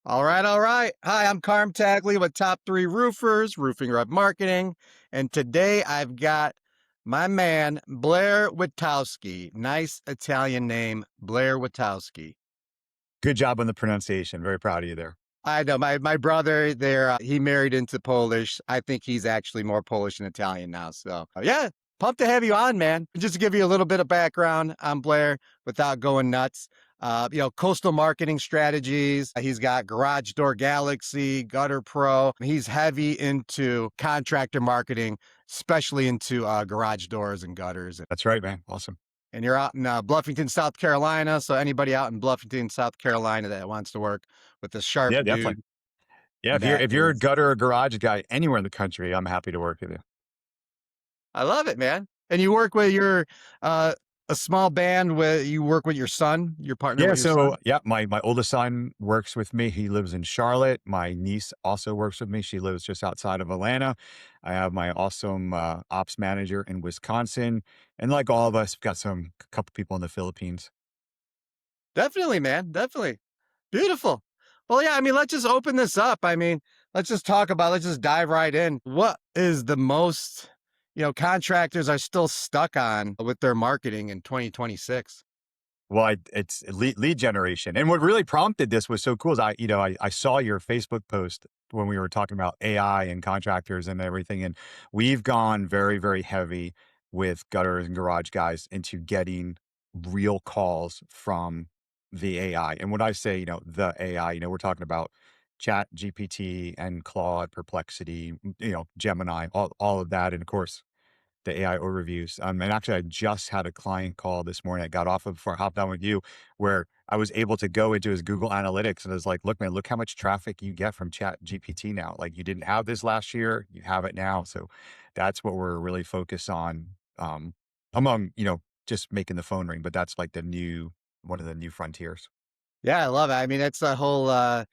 All right, all right. Hi, I'm Carm Taglia with Top 3 Roofers, Roofing Rep Marketing. And today I've got my man, Blair Witkowski. Nice Italian name, Blair Witkowski. Good job on the pronunciation. Very proud of you there. I know my brother there, he married into Polish. I think he's actually more Polish than Italian now. So, yeah, pumped to have you on, man. Just to give you a little bit of background on Blair without going nuts. Coastal marketing strategies. He's got Garage Door Galaxy, Gutter Pro. He's heavy into contractor marketing, especially into garage doors and gutters. That's right, man. Awesome. And you're out in Bluffington, South Carolina. So anybody out in Bluffington, South Carolina that wants to work with a sharp Yeah, definitely. dude Yeah, if you're that if you're a is, gutter or garage guy anywhere in the country, I'm happy to work with you. I love it, man. And you work with your a small band with you work with your son, your partner Yeah, with your so son. yeah, my oldest son works with me. He lives in Charlotte. My niece also works with me. She lives just outside of Atlanta. I have my awesome ops manager in Wisconsin, and like all of us, we've got some couple people in the Philippines. Definitely, man. Definitely. Beautiful. Well, yeah, I mean, let's just open this up. I mean, let's just dive right in. What is the most, contractors are still stuck on with their marketing in 2026? Well, it's lead generation, and what really prompted this was so cool is I saw your Facebook post when we were talking about AI and contractors and everything, and we've gone very, very heavy with gutters and garage guys into getting real calls from the AI. And when I say, the AI, we're talking about Chat GPT and Claude, Perplexity, Gemini, all of that. And of course, the AI overviews. And actually, I just had a client call this morning. I got off of before I hopped on with you, where I was able to go into his Google Analytics and I was like, "Look, man, look how much traffic you get from Chat GPT now. Like you didn't have this last year, you have it now." So that's what we're really focused on. Among just making the phone ring, but that's like the new one of the new frontiers. Yeah, I love it. I mean, that's the whole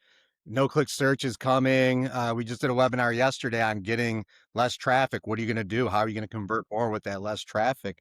no-click search is coming. We just did a webinar yesterday on getting less traffic. What are you going to do? How are you going to convert more with that less traffic?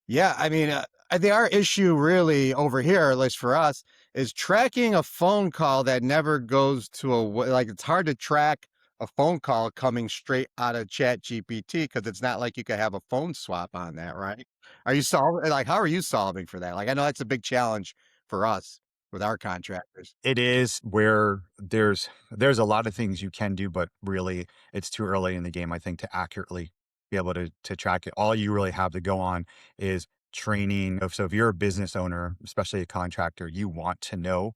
Yeah, I mean, I think our issue really over here, at least for us, is tracking a phone call that never goes to like it's hard to track a phone call coming straight out of Chat GPT because it's not like you could have a phone swap on that, right? Are you solving like how are you solving for that? Like I know that's a big challenge for us with our contractors. It is where there's a lot of things you can do, but really it's too early in the game, I think, to accurately be able to track it. All you really have to go on is training. So if you're a business owner, especially a contractor, you want to know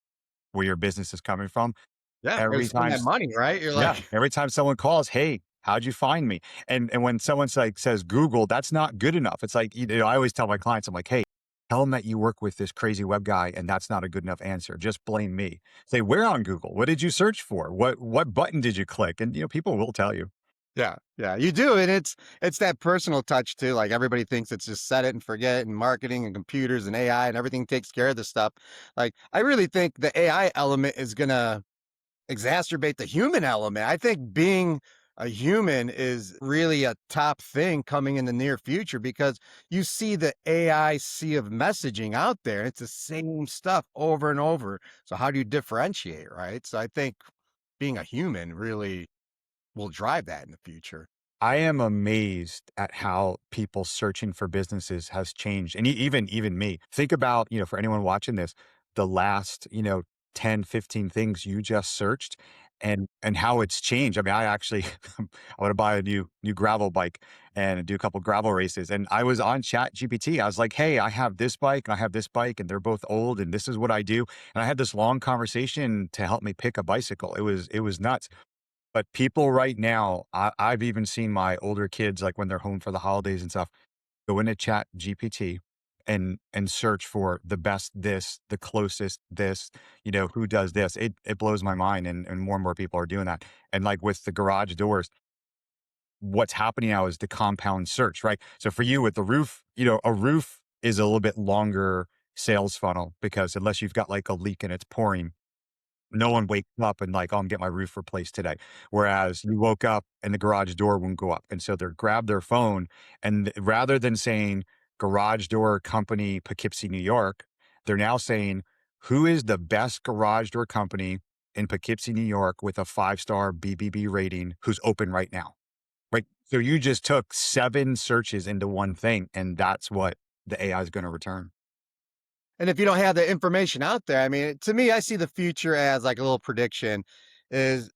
where your business is coming from. Yeah, or Every spend time that money, right? You're yeah, like, every time someone calls, "Hey, how'd you find me?" And when someone's like says Google, that's not good enough. It's like, I always tell my clients, I'm like, "Hey, tell them that you work with this crazy web guy and that's not a good enough answer. Just blame me." Say, "Where on Google? What did you search for? What button did you click?" And people will tell you. yeah, yeah, you do, and it's that personal touch too. Like everybody thinks it's just set it and forget, and marketing and computers and AI and everything takes care of this stuff. Like I really think the AI element is gonna exacerbate the human element. I think being a human is really a top thing coming in the near future because you see the AI sea of messaging out there. It's the same stuff over and over. So how do you differentiate, right? So I think being a human really will drive that in the future. I am amazed at how people searching for businesses has changed. And even me. Think about, for anyone watching this, the last, 10, 15 things you just searched and how it's changed. I mean, I actually I want to buy a new gravel bike and do a couple gravel races. And I was on Chat GPT. I was like, "Hey, I have this bike and I have this bike, and they're both old, and this is what I do." And I had this long conversation to help me pick a bicycle. It was nuts. But people right now, I've even seen my older kids, like when they're home for the holidays and stuff, go into Chat GPT and search for the best this, the closest this, who does this. It blows my mind, and more and more people are doing that. And like with the garage doors, what's happening now is the compound search, right? So for you with the roof, a roof is a little bit longer sales funnel because unless you've got like a leak and it's pouring, no one wakes up and like, "Oh, I'm getting my roof replaced today." Whereas you woke up and the garage door wouldn't go up. And so they grab their phone and rather than saying garage door company, Poughkeepsie, New York, they're now saying, "Who is the best garage door company in Poughkeepsie, New York with a 5-star BBB rating who's open right now. Right? So you just took 7 searches into one thing, and that's what the AI is gonna return. And if you don't have the information out there, I mean, to me, I see the future as like a little prediction is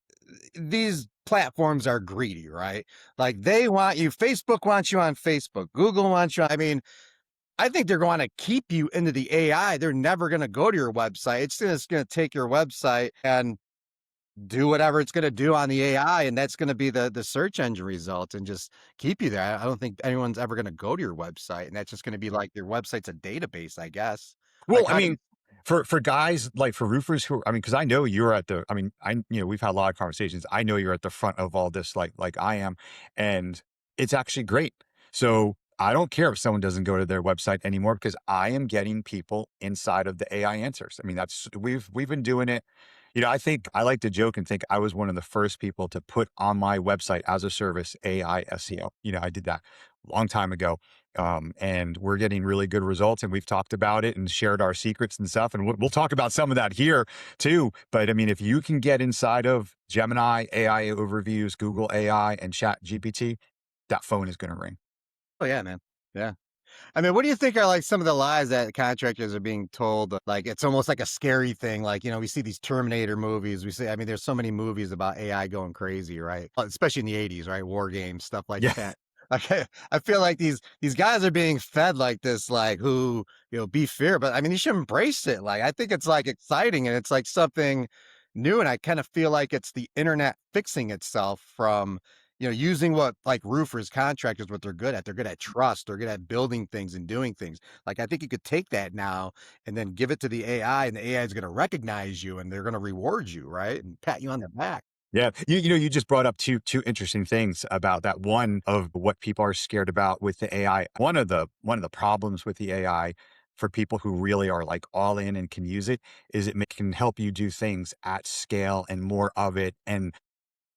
these platforms are greedy, right? Like they want you, Facebook wants you on Facebook, Google wants you. I mean, I think they're going to keep you into the AI. They're never going to go to your website. It's just going to take your website and do whatever it's going to do on the AI, and that's going to be the search engine result, and just keep you there. I don't think anyone's ever going to go to your website, and that's just going to be like your website's a database, I guess. Like, Well, I how do you? mean, for guys like for roofers who I mean, because I know you're at the I mean, we've had a lot of conversations. I know you're at the front of all this like I am, and it's actually great. So I don't care if someone doesn't go to their website anymore because I am getting people inside of the AI answers. I mean, that's we've been doing it. I think I like to joke and think I was one of the first people to put on my website as a service AI SEO. I did that a long time ago. And we're getting really good results, and we've talked about it and shared our secrets and stuff, and we'll talk about some of that here too. But I mean, if you can get inside of Gemini AI overviews, Google AI, and Chat GPT, that phone is going to ring. Oh yeah, man. Yeah. I mean, what do you think are like some of the lies that contractors are being told? Like, it's almost like a scary thing. Like, we see these Terminator movies. We see, I mean, there's so many movies about AI going crazy, right? Especially in the '80s, right? War games, stuff like Yeah, that. Like, I feel like these guys are being fed like this, like who be fear. But I mean, you should embrace it. Like, I think it's like exciting and it's like something new. And I kind of feel like it's the internet fixing itself from using what like roofers, contractors, what they're good at. They're good at trust. They're good at building things and doing things. Like I think you could take that now and then give it to the AI, and the AI is going to recognize you and they're going to reward you, right? And pat you on the back. yeah. You just brought up two interesting things about that. One of what people are scared about with the AI. One of the problems with the AI for people who really are like all in and can use it is can help you do things at scale and more of it and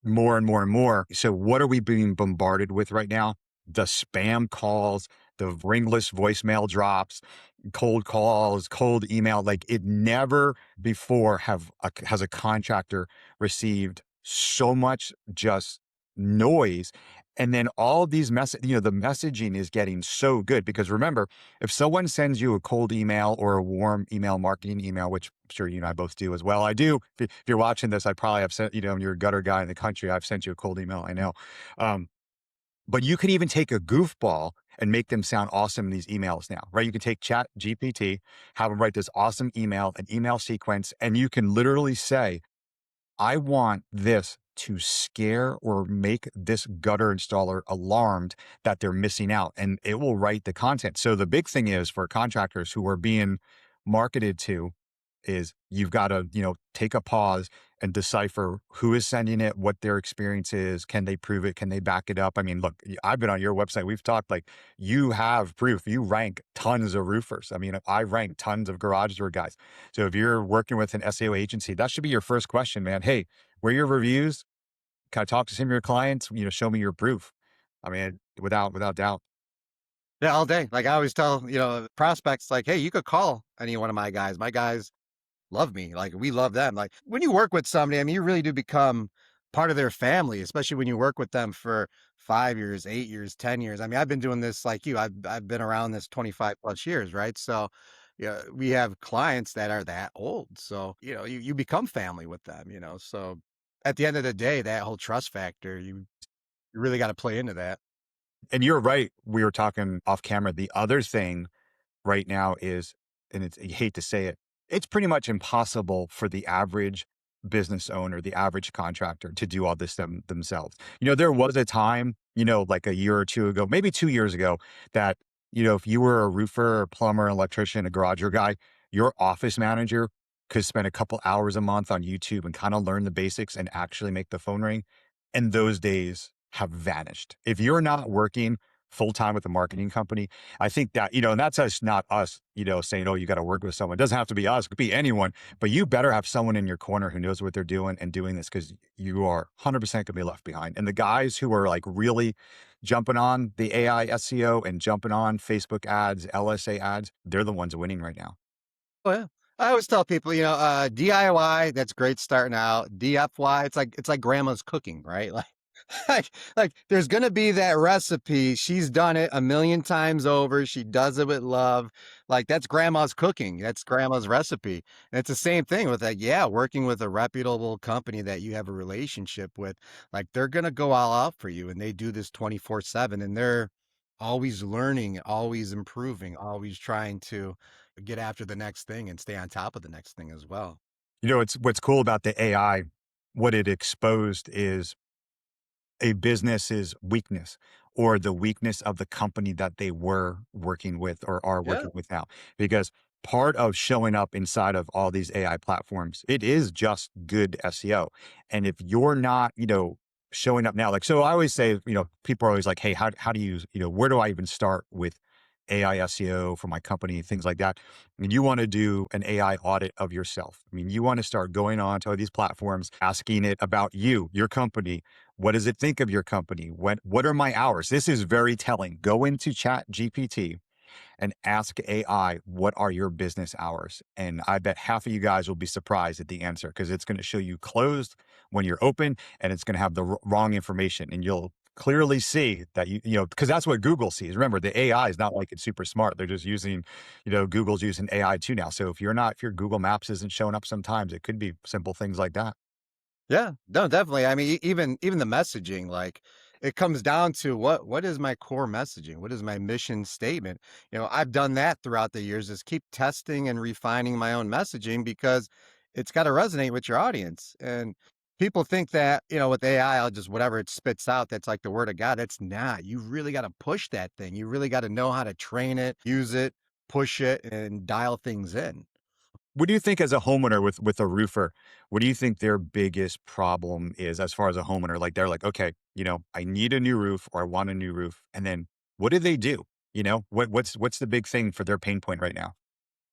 more and more and more. So what are we being bombarded with right now? The spam calls, the ringless voicemail drops, cold calls, cold email. Like it never before has a contractor received so much just noise. And then all these the messaging is getting so good because remember, if someone sends you a cold email or a warm email, marketing email, which I'm sure you and I both do as well. I do. If you're watching this, I probably have sent, you're a gutter guy in the country. I've sent you a cold email. I know. Um, but you can even take a goofball and make them sound awesome in these emails now, right? You can take Chat GPT, have them write this awesome email, an email sequence, and you can literally say, I want this to scare or make this gutter installer alarmed that they're missing out, and it will write the content. So the big thing is for contractors who are being marketed to is you've got to, take a pause and decipher who is sending it, what their experience is. Can they prove it? Can they back it up? I mean, look, I've been on your website. We've talked like you have proof. You rank tons of roofers. I mean, I rank tons of garage door guys. So if you're working with an SEO agency, that should be your first question, man. Hey, where are your reviews? Can I talk to some of your clients? Show me your proof. I mean, without doubt. Yeah, all day. Like I always tell, prospects like, hey, you could call any one of my guys. My guys love me. Like we love them. Like when you work with somebody, I mean, you really do become part of their family, especially when you work with them for 5 years, 8 years, 10 years. I mean, I've been doing this like you. I've been around this 25 plus years, right? So yeah, we have clients that are that old. So, you become family with them, So at the end of the day, that whole trust factor, you really got to play into that. And you're right. We were talking off camera. The other thing right now is, and it's, you hate to say it, it's pretty much impossible for the average business owner, the average contractor to do all this themselves. There was a time, like a year or two ago, maybe 2 years ago, that, if you were a roofer, or plumber, electrician, a garage door guy, your office manager could spend a couple hours a month on YouTube and kind of learn the basics and actually make the phone ring. And those days have vanished. If you're not working full time with a marketing company, I think that, and that's us, not us, saying, oh, you got to work with someone. It doesn't have to be us, it could be anyone, but you better have someone in your corner who knows what they're doing and doing this because you are 100% going to be left behind. And the guys who are like really jumping on the AI SEO and jumping on Facebook ads, LSA ads, they're the ones winning right now. Oh yeah. I always tell people, DIY, that's great starting out. DFY, it's like grandma's cooking, right? Like there's gonna be that recipe. She's done it a million times over. She does it with love. Like that's grandma's cooking. That's grandma's recipe. And it's the same thing with like, yeah, working with a reputable company that you have a relationship with. Like they're gonna go all out for you, and they do this 24/7, and they're always learning, always improving, always trying to get after the next thing and stay on top of the next thing as well. You know, it's what's cool about the AI, what it exposed is a business's weakness or the weakness of the company that they were working with or are Yeah. working with now. Because part of showing up inside of all these AI platforms, it is just good SEO. And if you're not, showing up now, like, so I always say, people are always like, hey, how do you, where do I even start with AI SEO for my company, things like that? I mean, you want to do an AI audit of yourself. I mean, you want to start going on to all these platforms, asking it about you, your company. What does it think of your company? What are my hours? This is very telling. Go into Chat GPT and ask AI, what are your business hours? And I bet half of you guys will be surprised at the answer because it's going to show you closed when you're open and it's going to have the wrong information. And you'll clearly see that because that's what Google sees. Remember, the AI is not like it's super smart. They're just using, Google's using AI too now. So if your Google Maps isn't showing up sometimes, it could be simple things like that. Yeah, no, definitely. I mean, even the messaging, like it comes down to what is my core messaging? What is my mission statement? I've done that throughout the years is keep testing and refining my own messaging because it's got to resonate with your audience. And people think that, with AI, I'll just whatever it spits out, that's like the word of God. It's not. You really got to push that thing. You really got to know how to train it, use it, push it, and dial things in. What do you think as a homeowner with a roofer? What do you think their biggest problem is as far as a homeowner? Like they're like, okay, I need a new roof or I want a new roof. And then what do they do? What's the big thing for their pain point right now?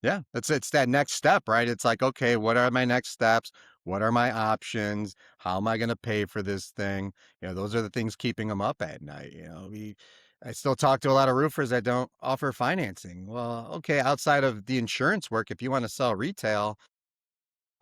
Yeah, it's that next step, right? It's like, okay, what are my next steps? What are my options? How am I going to pay for this thing? Those are the things keeping them up at night. I still talk to a lot of roofers that don't offer financing. Well, okay, outside of the insurance work, if you want to sell retail,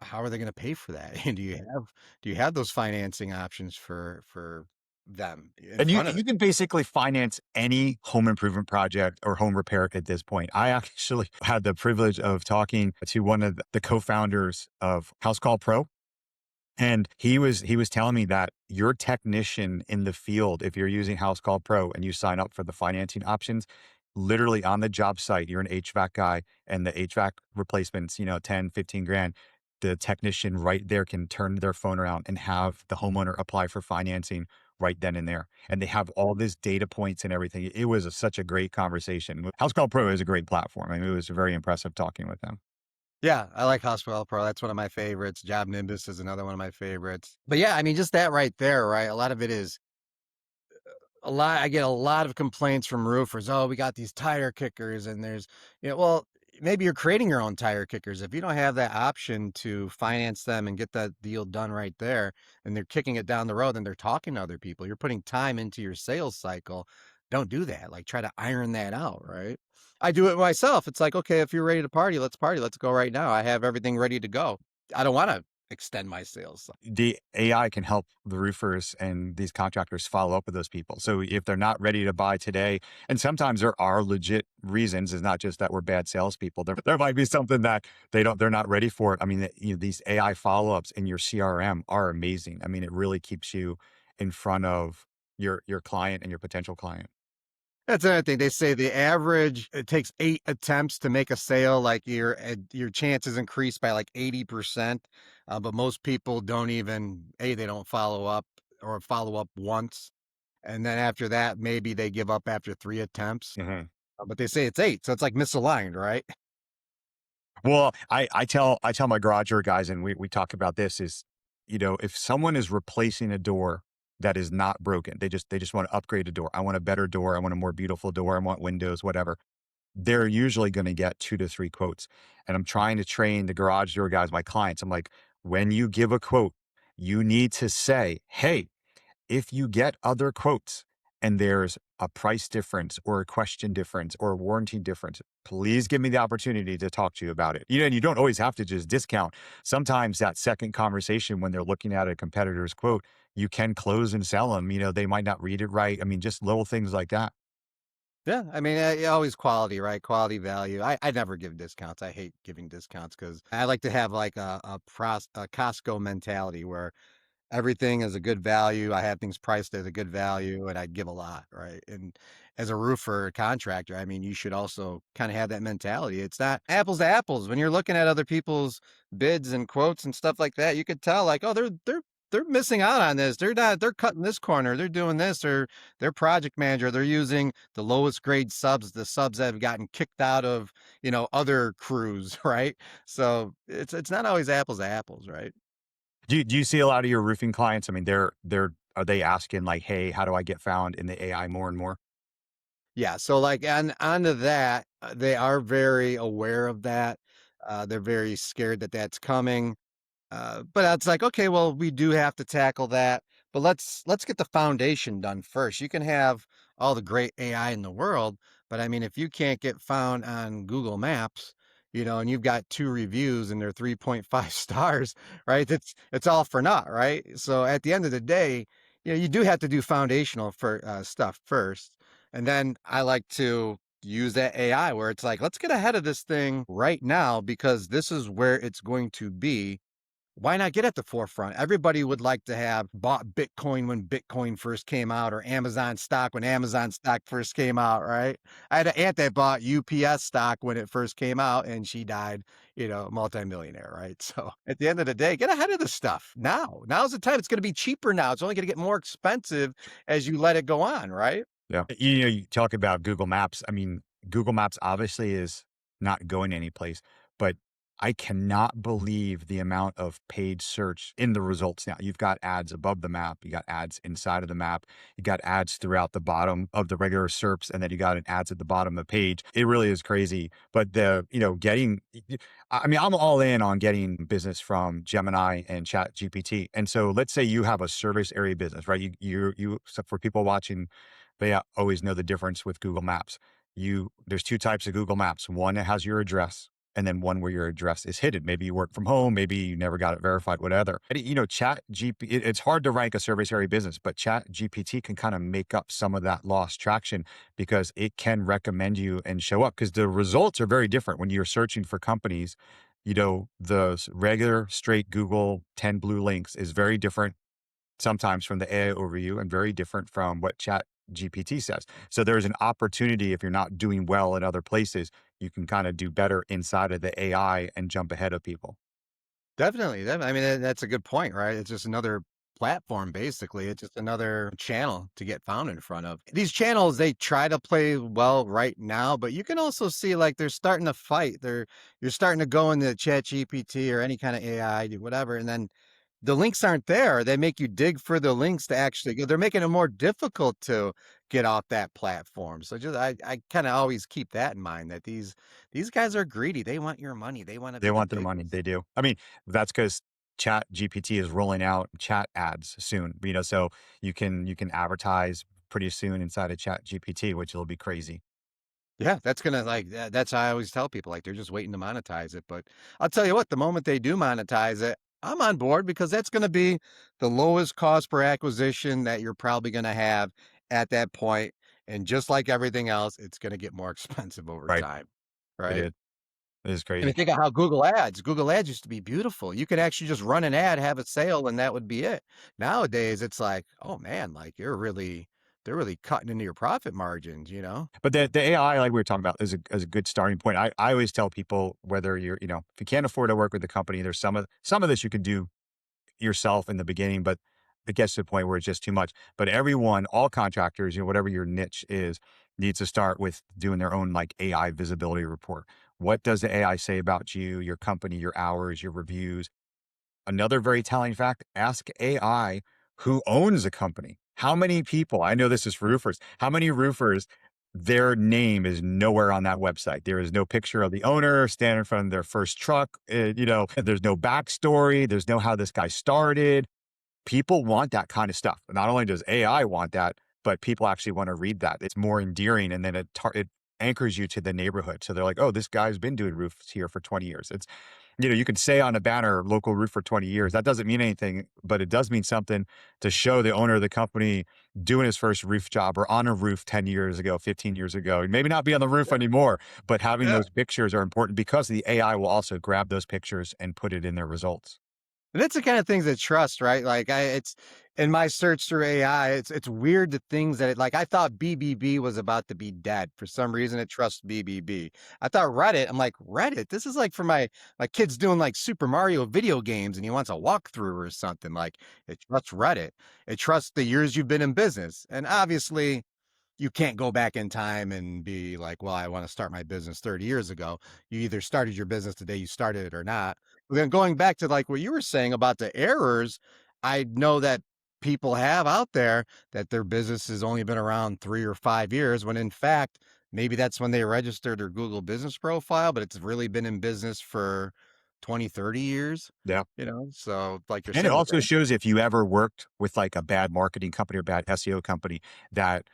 how are they going to pay for that? And do you have those financing options for them in And you front of you it? can basically finance any home improvement project or home repair at this point. I actually had the privilege of talking to one of the co-founders of House Call Pro. And he was telling me that your technician in the field, if you're using House Call Pro and you sign up for the financing options, literally on the job site, you're an HVAC guy and the HVAC replacements, 10, 15 grand. The technician right there can turn their phone around and have the homeowner apply for financing right then and there. And they have all this data points and everything. It was such a great conversation. House Call Pro is a great platform. I mean, it was very impressive talking with them. Yeah, I like Hospital Pro. That's one of my favorites. Job Nimbus is another one of my favorites. But yeah, I mean, just that right there, right? A lot of it is I get a lot of complaints from roofers. Oh, we got these tire kickers, and well, maybe you're creating your own tire kickers. If you don't have that option to finance them and get that deal done right there, and they're kicking it down the road and they're talking to other people, you're putting time into your sales cycle. Don't do that. Like, try to iron that out, right? I do it myself. It's like, okay, if you're ready to party, let's party. Let's go right now. I have everything ready to go. I don't want to extend my sales cycle. The AI can help the roofers and these contractors follow up with those people. So if they're not ready to buy today, and sometimes there are legit reasons, it's not just that we're bad salespeople. There might be something that they're not ready for it. I mean, these AI follow-ups in your CRM are amazing. I mean, it really keeps you in front of your client and your potential client. That's another thing. They say the average it takes 8 attempts to make a sale, like your chances increase by like 80%. But most people don't even they don't follow up or follow up once. And then after that, maybe they give up after 3 attempts. But they say it's 8, so it's like misaligned, right? Well, I tell my garage door guys, and we talk about this is, if someone is replacing a door that is not broken, they just want to upgrade a door. I want a better door. I want a more beautiful door. I want windows, whatever. They're usually going to get 2 to 3 quotes. And I'm trying to train the garage door guys, my clients. I'm like, when you give a quote, you need to say, hey, if you get other quotes and there's a price difference or a question difference or a warranty difference, please give me the opportunity to talk to you about it. And you don't always have to just discount. Sometimes that second conversation when they're looking at a competitor's quote, you can close and sell them. They might not read it right. I mean, just little things like that. Yeah, I mean, always quality, right? Quality value. I never give discounts. I hate giving discounts because I like to have like a Costco mentality where everything is a good value. I have things priced at a good value, and I give a lot, right? And as a roofer contractor, I mean, you should also kind of have that mentality. It's not apples to apples. When you're looking at other people's bids and quotes and stuff like that, you could tell like, oh, they're missing out on this. They're not, they're cutting this corner. They're doing this, or their project manager, they're using the lowest grade subs, the subs that have gotten kicked out of, other crews, right? So it's not always apples to apples, right? Do you see a lot of your roofing clients? I mean, they're are they asking like, "Hey, how do I get found in the AI more and more?" Yeah, so, like, onto that, they are very aware of that. They're very scared that that's coming. But it's like, okay, well, we do have to tackle that, but let's get the foundation done first. You can have all the great AI in the world, but I mean, if you can't get found on Google Maps, and you've got 2 reviews and they're 3.5 stars, right? It's all for naught, right? So at the end of the day, you do have to do foundational for stuff first, and then I like to use that AI where it's like, let's get ahead of this thing right now because this is where it's going to be. Why not get at the forefront? Everybody would like to have bought Bitcoin when Bitcoin first came out, or Amazon stock when Amazon stock first came out, right? I had an aunt that bought UPS stock when it first came out and she died, multimillionaire, right? So at the end of the day, get ahead of the stuff now. Now's the time. It's going to be cheaper now. It's only going to get more expensive as you let it go on, right? Yeah. You talk about Google Maps. I mean, Google Maps obviously is not going anyplace, but I cannot believe the amount of paid search in the results now. You've got ads above the map, you got ads inside of the map, you got ads throughout the bottom of the regular SERPs, and then you got an ads at the bottom of the page. It really is crazy. But I mean, I'm all in on getting business from Gemini and Chat GPT. And so let's say you have a service area business, right? So for people watching, they always know the difference with Google Maps. There's two types of Google Maps. One that has your address, and then one where your address is hidden. Maybe you work from home, maybe you never got it verified, whatever. Chat GPT, it's hard to rank a service area business, but Chat GPT can kind of make up some of that lost traction because it can recommend you and show up because the results are very different when you're searching for companies. The regular straight Google 10 blue links is very different sometimes from the AI overview and very different from what Chat GPT says. So there's an opportunity if you're not doing well in other places, you can kind of do better inside of the AI and jump ahead of people. Definitely. I mean, that's a good point, right? It's just another platform, basically. It's just another channel to get found in front of. These channels, they try to play well right now, but you can also see like they're starting to fight. You're starting to go into Chat GPT or any kind of AI, whatever, and then the links aren't there. They make you dig for the links to actually go. They're making it more difficult to get off that platform. So just I kind of always keep that in mind that these guys are greedy. They want your money. They want to They be the want their money. biggest. They do. I mean, that's because Chat GPT is rolling out chat ads soon, so you can advertise pretty soon inside of Chat GPT, which will be crazy. Yeah, that's gonna like that's how I always tell people like they're just waiting to monetize it. But I'll tell you what, the moment they do monetize it, I'm on board because that's gonna be the lowest cost per acquisition that you're probably gonna have at that point. And just like everything else, it's gonna get more expensive over Right. time. It Right. is. It is I mean, crazy. think of how Google Ads used to be beautiful. You could actually just run an ad, have a sale, and that would be it. Nowadays, it's like, oh man, like they're really cutting into your profit margins, you know? But the AI, like we were talking about, is a good starting point. I always tell people whether if you can't afford to work with the company, there's some of this you can do yourself in the beginning, but it gets to the point where it's just too much. But everyone, all contractors, whatever your niche is, needs to start with doing their own like AI visibility report. What does the AI say about you, your company, your hours, your reviews? Another very telling fact, ask AI who owns a company. How many people, I know this is for roofers, how many roofers, their name is nowhere on that website. There is no picture of the owner standing in front of their first truck. There's no backstory. There's no how this guy started. People want that kind of stuff. Not only does AI want that, but people actually want to read that. It's more endearing, and then it anchors you to the neighborhood. So they're like, "Oh, this guy's been doing roofs here for 20 years." It's you can say on a banner, "Local roof for 20 years." That doesn't mean anything, but it does mean something to show the owner of the company doing his first roof job or on a roof 10 years ago, 15 years ago. Maybe not be on the roof anymore, but having Yeah. those pictures are important because the AI will also grab those pictures and put it in their results. And that's the kind of things that trust, right? Like it's in my search through AI, it's weird the things that like I thought BBB was about to be dead. For some reason it trusts BBB. I thought Reddit, I'm like, Reddit, this is like for my kid's doing like Super Mario video games and he wants a walkthrough or something. Like it trusts Reddit. It trusts the years you've been in business. And obviously you can't go back in time and be like, well, I want to start my business 30 years ago. You either started your business the day you started it or not. But then going back to like what you were saying about the errors, I know that people have out there that their business has only been around 3 or 5 years, when in fact, maybe that's when they registered their Google business profile, but it's really been in business for 20, 30 years, Yeah. So like you're And it saying with also that. shows if you ever worked with like a bad marketing company or bad SEO company that,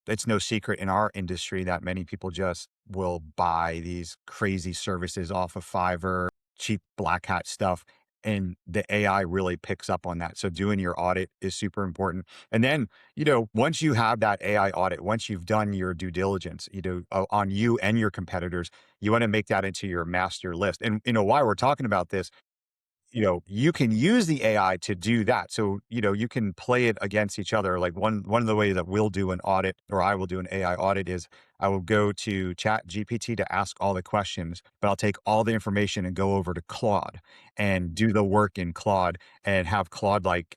it's no secret in our industry that many people just will buy these crazy services off of Fiverr, cheap black hat stuff. And the AI really picks up on that. So doing your audit is super important. And then, once you have that AI audit, once you've done your due diligence, on you and your competitors, you want to make that into your master list. And, while we're talking about this, you can use the AI to do that. So, you can play it against each other. Like one of the ways that we'll do an audit or I will do an AI audit is I will go to Chat GPT to ask all the questions, but I'll take all the information and go over to Claude and do the work in Claude and have Claude like,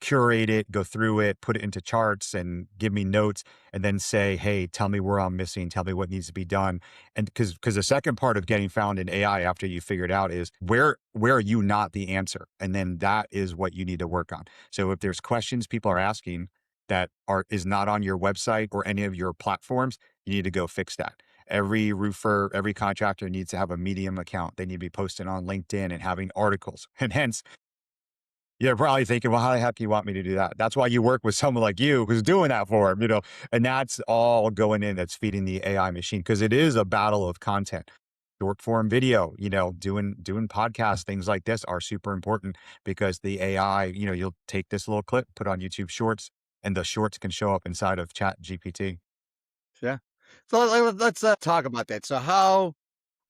curate it, go through it, put it into charts and give me notes and then say, hey, tell me where I'm missing, tell me what needs to be done. And because the second part of getting found in AI after you figure it out is where are you not the answer? And then that is what you need to work on. So if there's questions people are asking that is not on your website or any of your platforms, you need to go fix that. Every roofer, every contractor needs to have a Medium account. They need to be posting on LinkedIn and having articles. And hence, you're probably thinking, well, how the heck do you want me to do that? That's why you work with someone like you who's doing that for them. And that's all going in that's feeding the AI machine because it is a battle of content. Short form video, doing podcasts, things like this are super important because the AI, you'll take this little clip, put on YouTube Shorts, and the shorts can show up inside of Chat GPT. Yeah. So let's talk about that. So how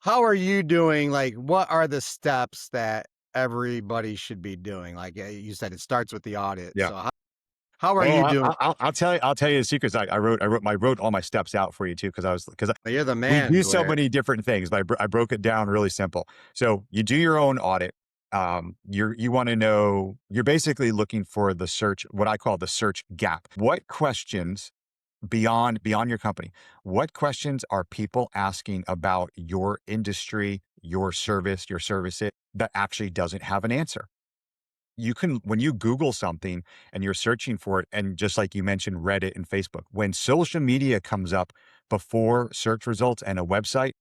are you doing? Like, what are the steps that everybody should be doing? Like you said, it starts with the audit. Yeah. So how are Oh, you doing? I'll tell you the secrets. I wrote all my steps out for you too, because You're the we man, do so Blair. many different things, but I broke it down really simple. So you do your own audit. You want to know, you're basically looking for the search, what I call the search gap. What questions beyond your company, what questions are people asking about your industry, your service, your services that actually doesn't have an answer? You can, when you Google something and you're searching for it, and just like you mentioned, Reddit and Facebook, when social media comes up before search results and a website,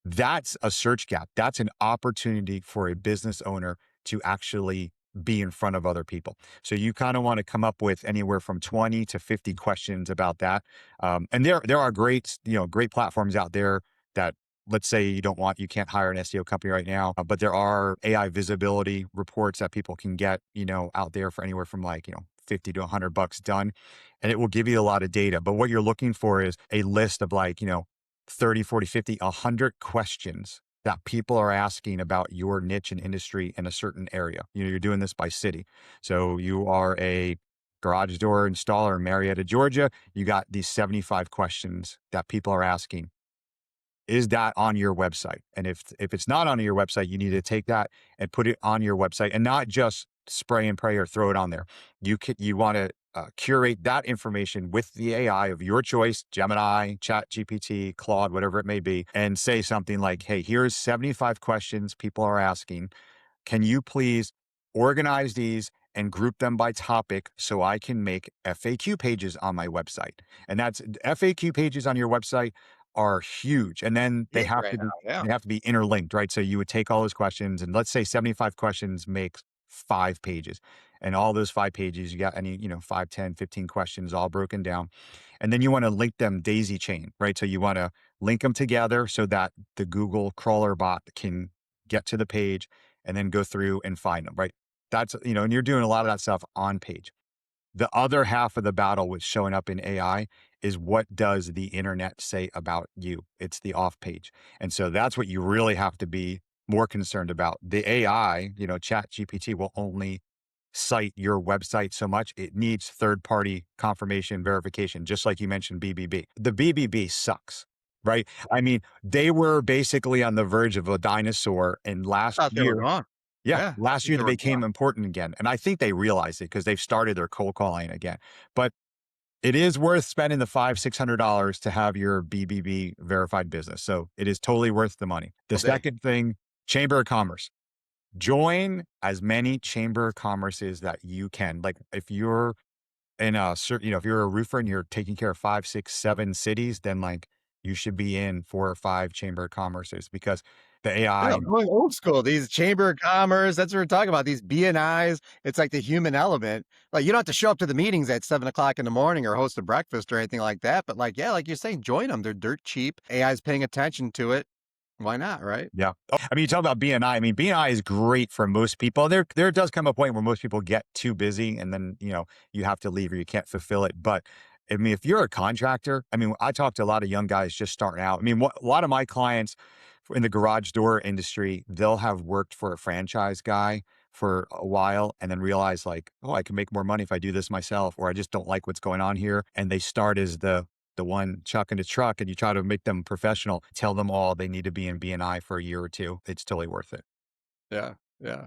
that's a search gap. That's an opportunity for a business owner to actually be in front of other people. So you kind of want to come up with anywhere from 20 to 50 questions about that. And there are great platforms out there that, let's say you can't hire an SEO company right now, but there are AI visibility reports that people can get, out there for anywhere from like, 50 to $100 done. And it will give you a lot of data. But what you're looking for is a list of like, 30, 40, 50, 100 questions that people are asking about your niche and industry in a certain area. You're doing this by city. So you are a garage door installer in Marietta, Georgia. You got these 75 questions that people are asking. Is that on your website? And if it's not on your website, you need to take that and put it on your website and not just spray and pray or throw it on there. You want to curate that information with the AI of your choice, Gemini, Chat GPT, Claude, whatever it may be, and say something like, hey, here's 75 questions people are asking. Can you please organize these and group them by topic so I can make FAQ pages on my website? And that's FAQ pages on your website are huge. And then Yeah, right now. Yeah. they have to be interlinked, right? So you would take all those questions and let's say 75 questions makes 5 pages. And all those 5 pages, you got any, 5, 10, 15 questions all broken down. And then you want to link them daisy chain, right? So you want to link them together so that the Google crawler bot can get to the page and then go through and find them, right? And you're doing a lot of that stuff on page. The other half of the battle with showing up in AI is what does the internet say about you? It's the off page. And so that's what you really have to be more concerned about. The AI, Chat GPT will only cite your website so much. It needs third party confirmation verification, just like you mentioned BBB. The BBB sucks, right? I mean, they were basically on the verge of a dinosaur. And last Thought they were year, gone. yeah, Yeah, I last think year they they were became gone. important again, and I think they realized it because they've started their cold calling again. But it is worth spending the $600 to have your BBB verified business. So it is totally worth the money. The All day. second thing, Chamber of Commerce. Join as many Chamber of Commerces that you can. Like if you're in a certain, if you're a roofer and you're taking care of 5, 6, 7 cities, then like you should be in 4 or 5 Chamber of Commerces because the Yeah, AI, going old school. These chamber of commerce, that's what we're talking about. These BNIs, it's like the human element. Like you don't have to show up to the meetings at 7 o'clock in the morning or host a breakfast or anything like that. But like, yeah, like you're saying, join them. They're dirt cheap. AI's paying attention to it. Why not? Right? yeah. Oh, I mean, you talk about BNI. I mean, BNI is great for most people. There does come a point where most people get too busy and then, you have to leave or you can't fulfill it. But I mean, if you're a contractor, I mean, I talk to a lot of young guys just starting out. I mean, a lot of my clients in the garage door industry, they'll have worked for a franchise guy for a while and then realize like, oh, I can make more money if I do this myself, or I just don't like what's going on here. And they start as the one chucking the truck and you try to make them professional, tell them all they need to be in BNI for a year or 2. It's totally worth it. Yeah. Yeah.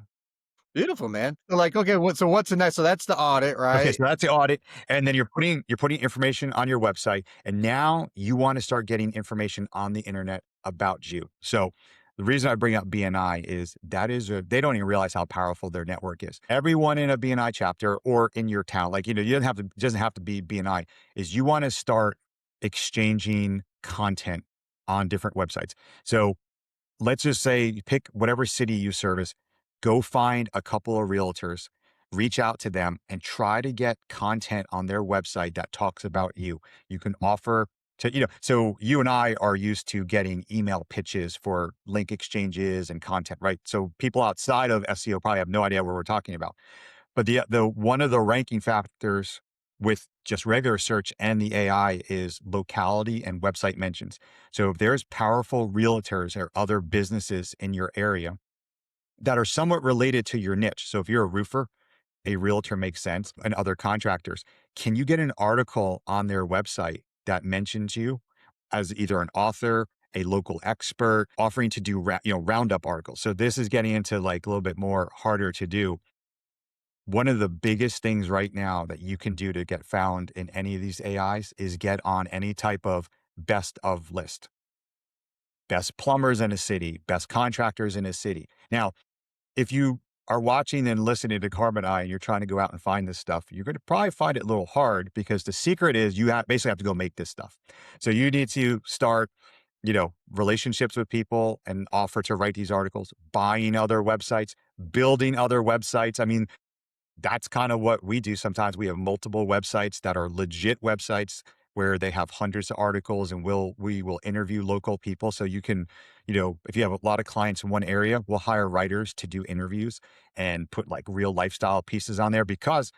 Beautiful, man. So like, okay, what's the next? So that's the audit, Okay, right? so that's the audit, and then you're putting information on your website, and now you wanna start getting information on the internet about you. So, the reason I bring up BNI is they don't even realize how powerful their network is. Everyone in a BNI chapter or in your town, like, you don't have to it doesn't have to be BNI, is you wanna start exchanging content on different websites. So let's just say pick whatever city you service, go find a couple of realtors, reach out to them and try to get content on their website that talks about you. You can offer to, so you and I are used to getting email pitches for link exchanges and content, right? So people outside of SEO probably have no idea what we're talking about. But the one of the ranking factors with just regular search and the AI is locality and website mentions. So if there's powerful realtors or other businesses in your area that are somewhat related to your niche. So if you're a roofer, a realtor makes sense, and other contractors. Can you get an article on their website that mentions you as either an author, a local expert, offering to do roundup articles? So this is getting into like a little bit more harder to do. One of the biggest things right now that you can do to get found in any of these AIs is get on any type of best of list. Best plumbers in a city, best contractors in a city. Now, if you are watching and listening to Carm and I and you're trying to go out and find this stuff, you're going to probably find it a little hard because the secret is basically have to go make this stuff. So you need to start, relationships with people and offer to write these articles, buying other websites, building other websites. I mean, that's kind of what we do sometimes. We have multiple websites that are legit websites where they have hundreds of articles and we will interview local people. So you can, if you have a lot of clients in one area, we'll hire writers to do interviews and put like real lifestyle pieces on there because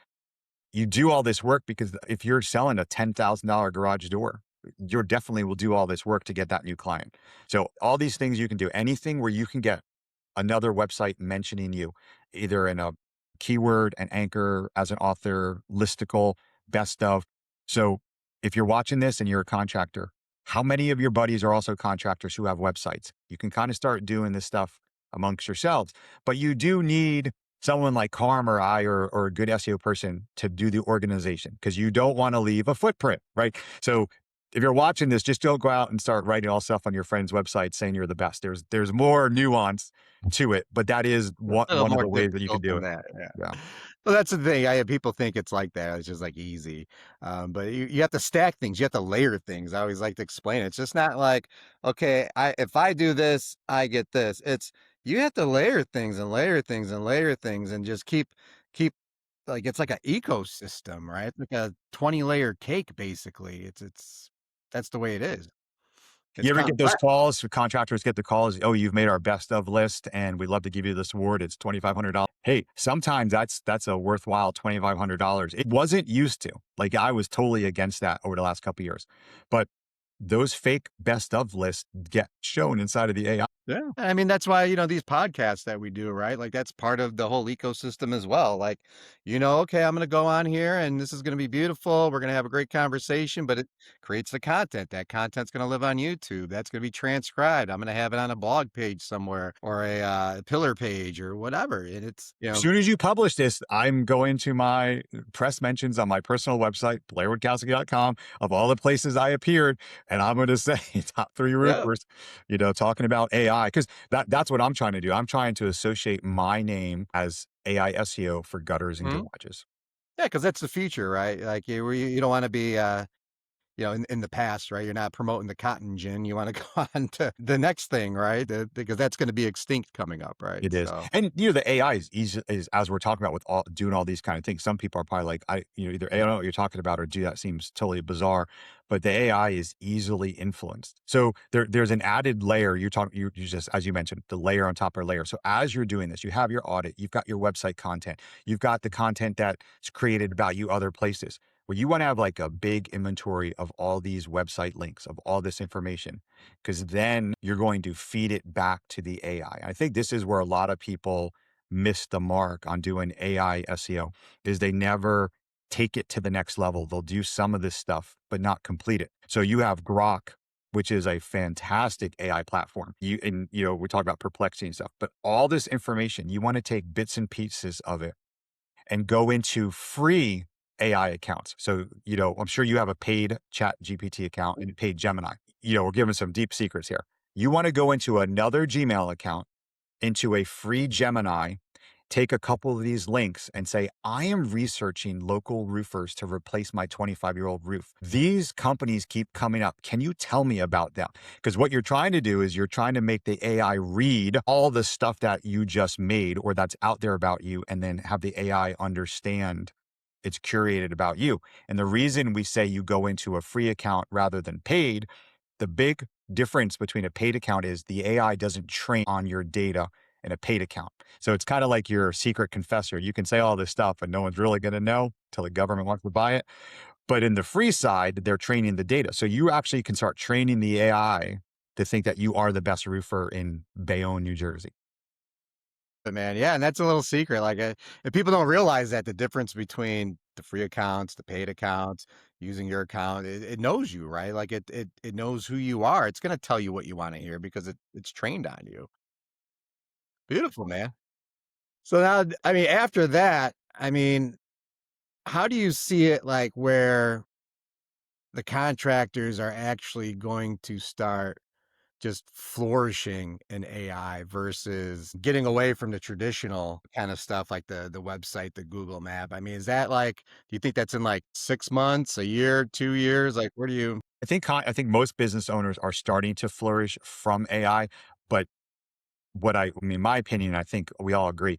you do all this work because if you're selling a $10,000 garage door, you definitely will do all this work to get that new client. So all these things you can do, anything where you can get another website mentioning you, either in a keyword, an anchor, as an author, listicle, best of. So if you're watching this and you're a contractor, how many of your buddies are also contractors who have websites? You can kind of start doing this stuff amongst yourselves, but you do need someone like Carm or I or a good SEO person to do the organization because you don't want to leave a footprint, right? So if you're watching this, just don't go out and start writing all stuff on your friend's website saying you're the best. There's more nuance to it, but that is one A little one of more the ways that you can difficult do than it. that, yeah. Yeah. Well, that's the thing, people think it's like that, it's just, like, easy, but you have to stack things, you have to layer things, I always like to explain it. It's just not like, "Okay, if I do this, I get this." It's you have to layer things and layer things and layer things and just keep like it's like an ecosystem, right? It's like a 20-layer cake, basically. It's that's the way it is. It's You ever get those complex. calls, contractors get the calls, "Oh, you've made our best of list, and we'd love to give you this award. It's $2,500." Hey, sometimes that's a worthwhile $2,500. It wasn't used to. Like, I was totally against that over the last couple of years. But those fake best of lists get shown inside of the AI. Yeah. I mean, that's why, these podcasts that we do, right? Like that's part of the whole ecosystem as well. Like, okay, I'm going to go on here and this is going to be beautiful. We're going to have a great conversation, but it creates the content. That content's going to live on YouTube. That's going to be transcribed. I'm going to have it on a blog page somewhere or a pillar page or whatever. And it's, As soon as you publish this, I'm going to my press mentions on my personal website, blairwitkowski.com, of all the places I appeared, and I'm going to say top three yeah. roofers, talking about AI, because that's what I'm trying to do. I'm trying to associate my name as AI SEO for gutters and Mhm. garages. Yeah. Cause that's the future, right? Like you don't want to be, in the past, right? You're not promoting the cotton gin. You want to go on to the next thing, right? Because that's going to be extinct coming up, right? It is. So, And, the AI is easy, is as we're talking about with all doing all these kind of things. Some people are probably like, either I don't know what you're talking about, or do that seems totally bizarre. But the AI is easily influenced. So there's an added layer. You just, as you mentioned, the layer on top of layer. So as you're doing this, you have your audit, you've got your website content, you've got the content that's created about you other places. Well, you want to have like a big inventory of all these website links, of all this information, because then you're going to feed it back to the AI. I think this is where a lot of people miss the mark on doing AI SEO, is they never take it to the next level. They'll do some of this stuff, but not complete it. So you have Grok, which is a fantastic AI platform. We talk about perplexity and stuff, but all this information, you want to take bits and pieces of it and go into free AI accounts. So, I'm sure you have a paid Chat GPT account and a paid Gemini. We're giving some deep secrets here. You want to go into another Gmail account, into a free Gemini, take a couple of these links and say, I am researching local roofers to replace my 25-year-old roof. These companies keep coming up. Can you tell me about them? Because what you're trying to do is you're trying to make the AI read all the stuff that you just made or that's out there about you, and then have the AI understand it's curated about you. And the reason we say you go into a free account rather than paid, the big difference between a paid account is the AI doesn't train on your data in a paid account. So it's kind of like your secret confessor. You can say all this stuff and no one's really going to know till the government wants to buy it. But in the free side, they're training the data. So you actually can start training the AI to think that you are the best roofer in Bayonne, New Jersey. but man, yeah, and that's a little secret. Like, if people don't realize that the difference between the free accounts, the paid accounts, using your account, it knows you, right? Like it knows who you are. It's gonna tell you what you want to hear because it's trained on you. Beautiful, man. So now, I mean, after that, I mean, how do you see it like where the contractors are actually going to start just flourishing in AI versus getting away from the traditional kind of stuff like the website, the Google map? I mean, is that like, do you think that's in like 6 months, a year, 2 years? Like, where do you I think most business owners are starting to flourish from AI, but I mean, my opinion, I think we all agree,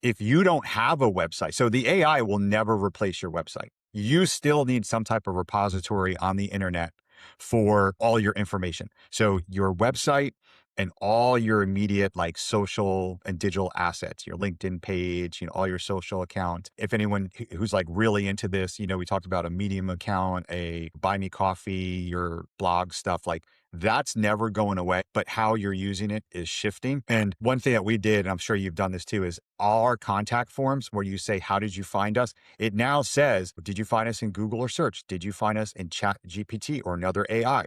if you don't have a website, so the AI will never replace your website. You still need some type of repository on the internet for all your information. So your website and all your immediate like social and digital assets, your LinkedIn page, all your social accounts. If anyone who's like really into this, we talked about a Medium account, a Buy Me Coffee, your blog stuff, like that's never going away, but how you're using it is shifting. And one thing that we did, and I'm sure you've done this too, is all our contact forms where you say, how did you find us? It now says, did you find us in Google or search? Did you find us in Chat GPT or another AI?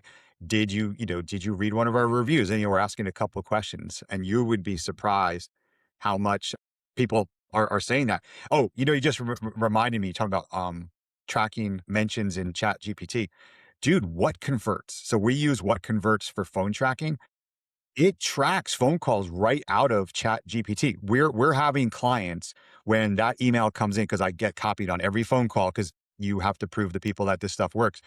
Did you read one of our reviews? And we're asking a couple of questions, and you would be surprised how much people are saying that. Oh, you just reminded me, talking about tracking mentions in Chat GPT. Dude, what converts? So we use what converts for phone tracking. It tracks phone calls right out of Chat GPT. We're having clients when that email comes in, because I get copied on every phone call because you have to prove to people that this stuff works.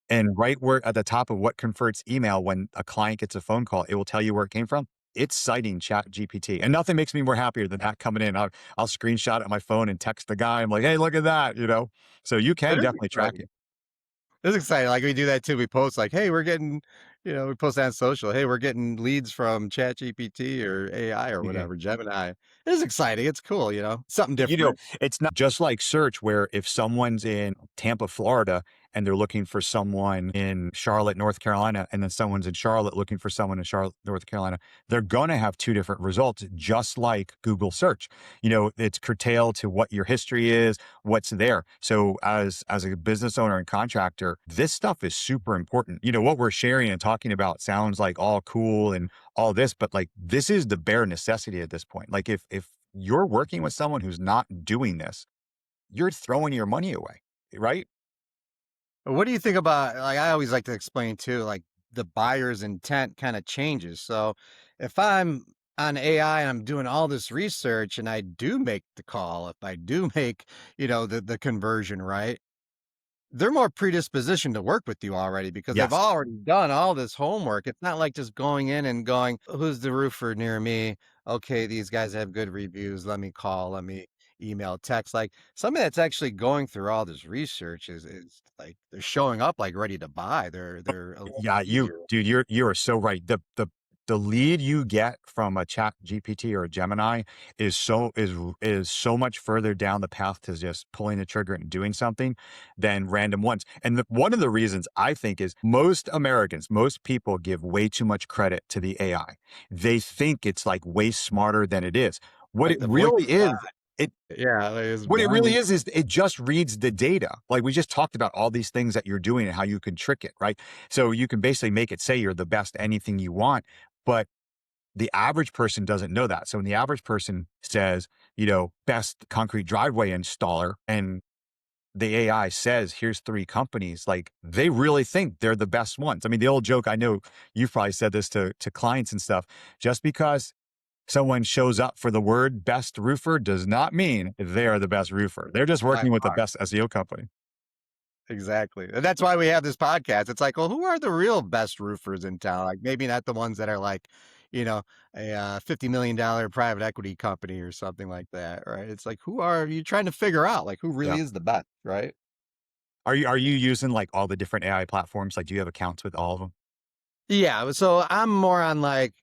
And right where at the top of what converts email, when a client gets a phone call, it will tell you where it came from. it's citing Chat GPT, and nothing makes me more happier than that coming in. I'll screenshot it on my phone and text the guy. I'm like, "Hey, look at that," you know? So you It can is definitely track exciting. it. It's exciting. Like we do that too. We post like, "Hey, we're getting," we post that on social. "Hey, we're getting leads from ChatGPT or AI or Mhm. whatever, Gemini." It is exciting. It's cool. Something You know, different. it's not just like search where if someone's in Tampa, Florida, and they're looking for someone in Charlotte, North Carolina, and then someone's in Charlotte looking for someone in Charlotte, North Carolina, they're going to have two different results, just like Google search. It's curtailed to what your history is, what's there. So as a business owner and contractor, this stuff is super important. What we're sharing and talking about sounds like all cool and all this, but like this is the bare necessity at this point. Like if you're working with someone who's not doing this, you're throwing your money away, right? What do you think about, like, I always like to explain too, like the buyer's intent kind of changes. So if I'm on AI and I'm doing all this research and I do make the call, if I do make, the conversion, right? They're more predispositioned to work with you already because they've Yes. already done all this homework. It's not like just going in and going, "Who's the roofer near me? Okay, these guys have good reviews. Let me call, let me email, text." Like somebody that's actually going through all this research is like they're showing up like ready to buy. They're a little Yeah, easier. you are so right. The lead you get from a Chat GPT or a Gemini is so much further down the path to just pulling the trigger and doing something than random ones. And one of the reasons I think is most Americans, most people give way too much credit to the AI. They think it's like way smarter than it is. What Like it the voice really of God. is, it Yeah, like, it's What it really blindly. is it just reads the data. Like we just talked about all these things that you're doing and how you can trick it, right? So you can basically make it say you're the best anything you want, but the average person doesn't know that. So when the average person says, best concrete driveway installer, and the AI says, here's three companies, like they really think they're the best ones. I mean, the old joke, I know you've probably said this to clients and stuff, just because someone shows up for the word best roofer does not mean they're the best roofer. They're just By working with the far. best SEO company. Exactly. And that's why we have this podcast. It's like, well, who are the real best roofers in town? Like maybe not the ones that are like, you know, a $50 million private equity company or something like that, right? It's like, who are you trying to figure out? Like, who Yeah. really is the best, right? Are you using like all the different AI platforms? Like, do you have accounts with all of them? Yeah. So I'm more on like,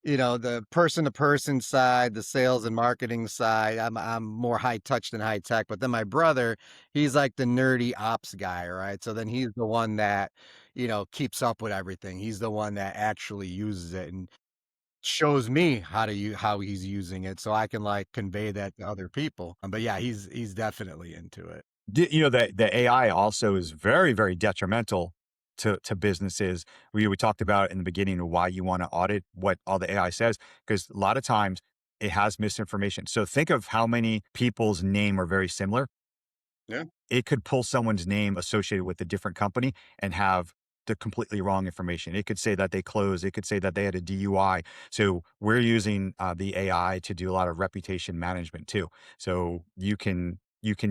the person to person side, the sales and marketing side. I'm more high touch than high tech. But then my brother, he's like the nerdy ops guy, right? So then he's the one that, keeps up with everything. He's the one that actually uses it and shows me how he's using it so I can like convey that to other people. But yeah, he's definitely into it. The AI also is very, very detrimental to businesses. We talked about in the beginning of why you want to audit what all the AI says, because a lot of times it has misinformation. So think of how many people's name are very similar. Yeah. It could pull someone's name associated with a different company and have the completely wrong information. It could say that they closed. It could say that they had a DUI. So we're using the AI to do a lot of reputation management too. So you can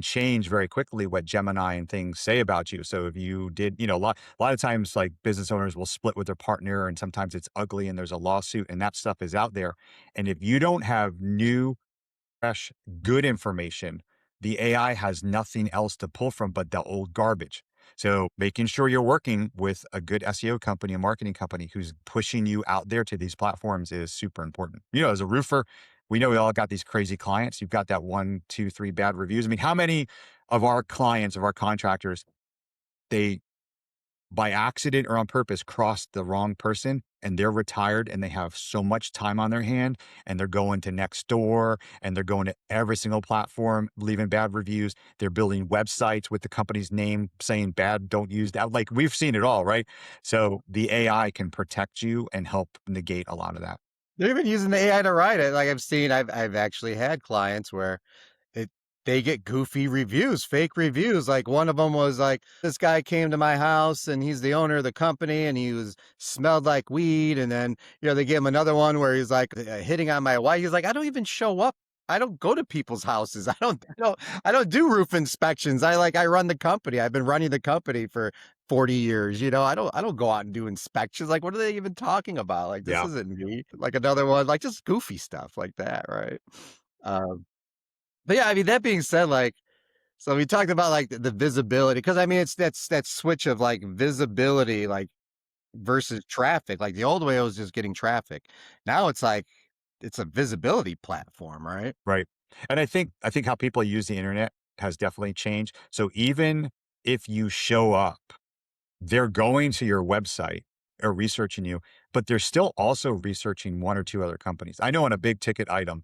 change very quickly what Gemini and things say about you. So if you did, a lot of times like business owners will split with their partner, and sometimes it's ugly and there's a lawsuit, and that stuff is out there. And if you don't have new, fresh, good information, the AI has nothing else to pull from but the old garbage. So making sure you're working with a good SEO company, a marketing company who's pushing you out there to these platforms is super important. As a roofer, we know we all got these crazy clients. You've got that one, two, three bad reviews. I mean, how many of our clients, of our contractors, they by accident or on purpose crossed the wrong person and they're retired and they have so much time on their hand, and they're going to next door and they're going to every single platform leaving bad reviews. They're building websites with the company's name saying bad, don't use that. Like we've seen it all, right? So the AI can protect you and help negate a lot of that. They're even using the AI to write it. Like I've actually had clients where It they get goofy reviews, fake reviews. Like one of them was like, this guy came to my house and he's the owner of the company and he was smelled like weed. And then, they gave him another one where he's like hitting on my wife. He's like, I don't even show up. I don't go to people's houses. I don't do roof inspections. I run the company. I've been running the company for 40 years, I don't go out and do inspections, like, what are they even talking about? Like, this Yeah, isn't me. Like, another one, like, just goofy stuff like that, right? Um, but yeah, I mean, that being said, like, so we talked about, like, the visibility, because I mean, it's that's that switch of, like, visibility, like, versus traffic. Like, the old way was just getting traffic. Now it's like, it's a visibility platform, right? right. And I think how people use the internet has definitely changed. So even if you show up, they're going to your website or researching you, but they're still also researching one or two other companies. I know on a big ticket item,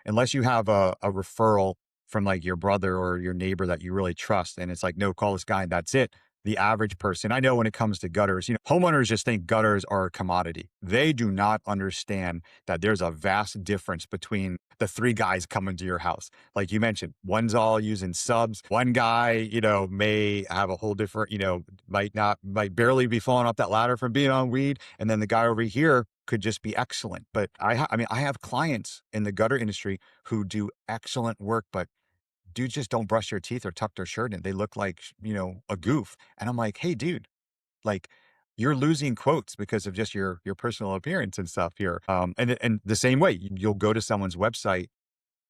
unless you have a referral from like your brother or your neighbor that you really trust, and it's like, no, call this guy and that's it. The average person, I know when it comes to gutters, homeowners just think gutters are a commodity. They do not understand that there's a vast difference between the three guys coming to your house. Like you mentioned, one's all using subs. One guy, may have a whole different, might barely be falling off that ladder from being on weed. And then the guy over here could just be excellent. But I mean, I have clients in the gutter industry who do excellent work, but dudes just don't brush their teeth or tuck their shirt in. They look like, a goof. And I'm like, hey, dude, like you're losing quotes because of just your personal appearance and stuff here. And the same way, you'll go to someone's website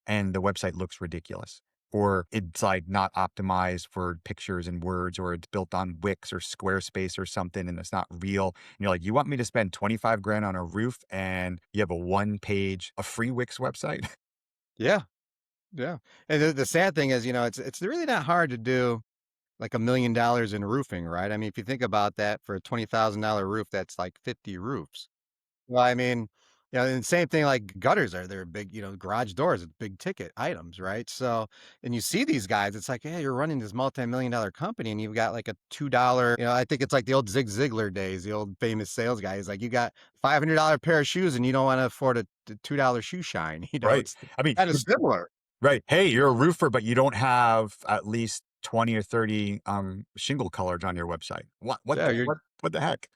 and the website looks ridiculous. Or it's like not optimized for pictures and words, or it's built on Wix or Squarespace or something and it's not real. And you're like, you want me to spend 25 grand on a roof and you have a free Wix website? Yeah, yeah. And the sad thing is, it's really not hard to do like $1 million in roofing, right? I mean, if you think about that, for a $20,000 roof, that's like 50 roofs. Well, I mean, and same thing, like gutters they're big, garage doors, it's big ticket items, right? So, and you see these guys, it's like, yeah, you're running this multi-million dollar company and you've got like a $2, I think it's like the old Zig Ziglar days, the old famous sales guy. He's like, you got $500 pair of shoes and you don't want to afford a $2 shoe shine. Right. It's I mean, kind of similar. right. Hey, you're a roofer, but you don't have at least 20 or 30 shingle colors on your website. Yeah, What the heck?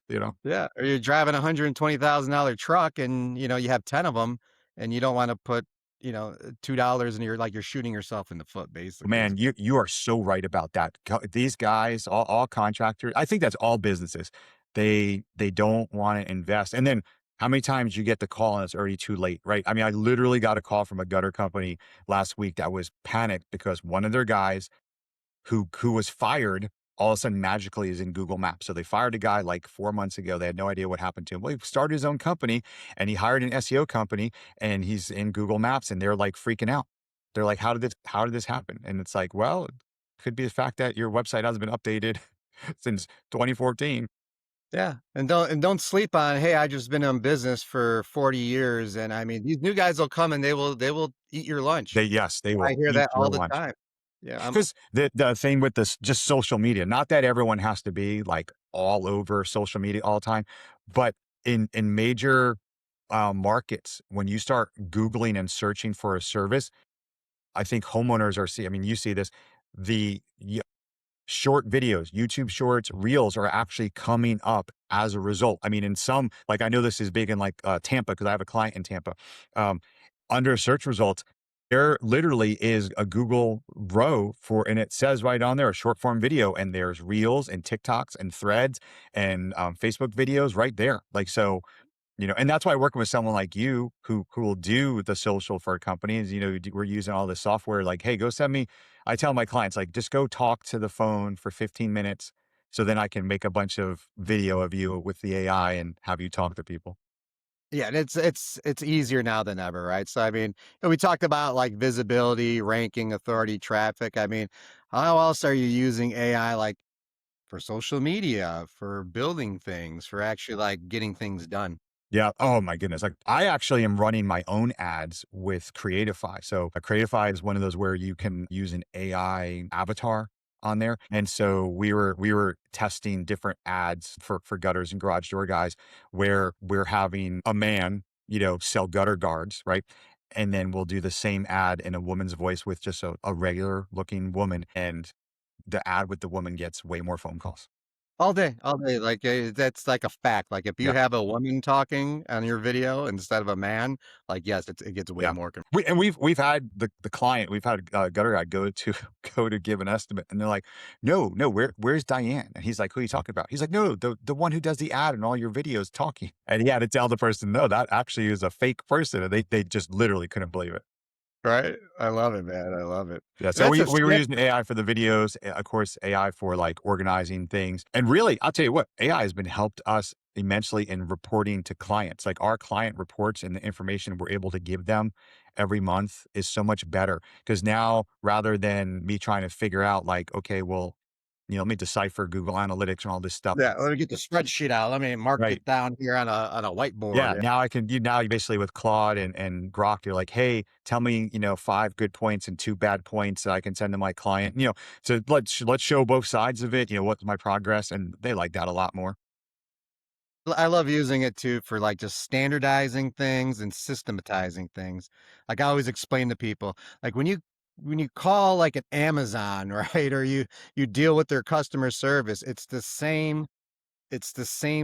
yeah, or you're driving a $120,000 truck and, you have 10 of them and you don't wanna put, $2 and you're shooting yourself in the foot, basically. Man, you are so right about that. These guys, all contractors, I think that's all businesses. They don't want to invest. And then how many times you get the call and it's already too late, right? I mean, I literally got a call from a gutter company last week that was panicked because one of their guys who was fired all of a sudden magically is in Google Maps. So they fired a guy like 4 months ago. They had no idea what happened to him. Well, he started his own company and he hired an SEO company and he's in Google Maps and they're like freaking out. They're like, how did this happen? And it's like, well, it could be the fact that your website hasn't been updated since 2014. Yeah, and don't sleep on, "Hey, I just been in business for 40 years," and I mean, these new guys will come and they will eat your lunch. They I will hear eat that your all the lunch. time. Yeah, Because the thing with this just social media, not that everyone has to be like all over social media all the time, but in major markets, when you start Googling and searching for a service, I think homeowners are I mean, you see this, the short videos, YouTube shorts, reels are actually coming up as a result. I mean, in some, like I know this is big in like Tampa because I have a client in Tampa. Um, Under search results, there literally is a Google row for, and it says right on there, a short form video, and there's reels and TikToks and threads and Facebook videos right there. Like, so and that's why working with someone like you who will do the social for companies, we're using all this software like, hey, go send me. I tell my clients, like, just go talk to the phone for 15 minutes. So then I can make a bunch of video of you with the AI and have you talk to people. yeah, and it's easier now than ever, right? So, I mean, and we talked about, like, visibility, ranking, authority, traffic. I mean, how else are you using AI, like, for social media, for building things, for actually, like, getting things done? Yeah. Oh my goodness. Like I actually am running my own ads with Creatify. So Creatify is one of those where you can use an AI avatar on there. And so we were testing different ads for gutters and garage door guys where we're having a man, sell gutter guards, right? And then we'll do the same ad in a woman's voice with just a regular looking woman. And the ad with the woman gets way more phone calls. all day, like, that's like a fact, like, if you Yeah. have a woman talking on your video instead of a man, like, yes, it gets way Yeah. more We've had the client, we've had a gutter guy go to go to give an estimate, and they're like, "No, no, where's Diane?" And he's like, "Who are you talking about?" He's like, "No, the one who does the ad and all your videos talking." And he had to tell the person, "No, that actually is a fake person," and they just literally couldn't believe it. right? I love it, man, I love it. Yeah, And so that's a we were that using AI for the videos, of course, AI for, like, organizing things, and really, I'll tell you what, AI has been helped us immensely in reporting to clients, like, our client reports and the information we're able to give them every month is so much better because now, rather than me trying to figure out, like, "Okay, well, let me decipher Google Analytics and all this stuff," yeah, let me get the spreadsheet out, let me mark right? it down here on a whiteboard, Yeah, yeah. now I can now you basically with Claude and Grok, you're like, "Hey, tell me, 5 good points and 2 bad points that I can send to my client," so let's show both sides of it, what's my progress, and they like that a lot more. I love using it too for, like, just standardizing things and systematizing things. Like, I always explain to people, like, when you call, like, an Amazon, right, or you deal with their customer service, it's the same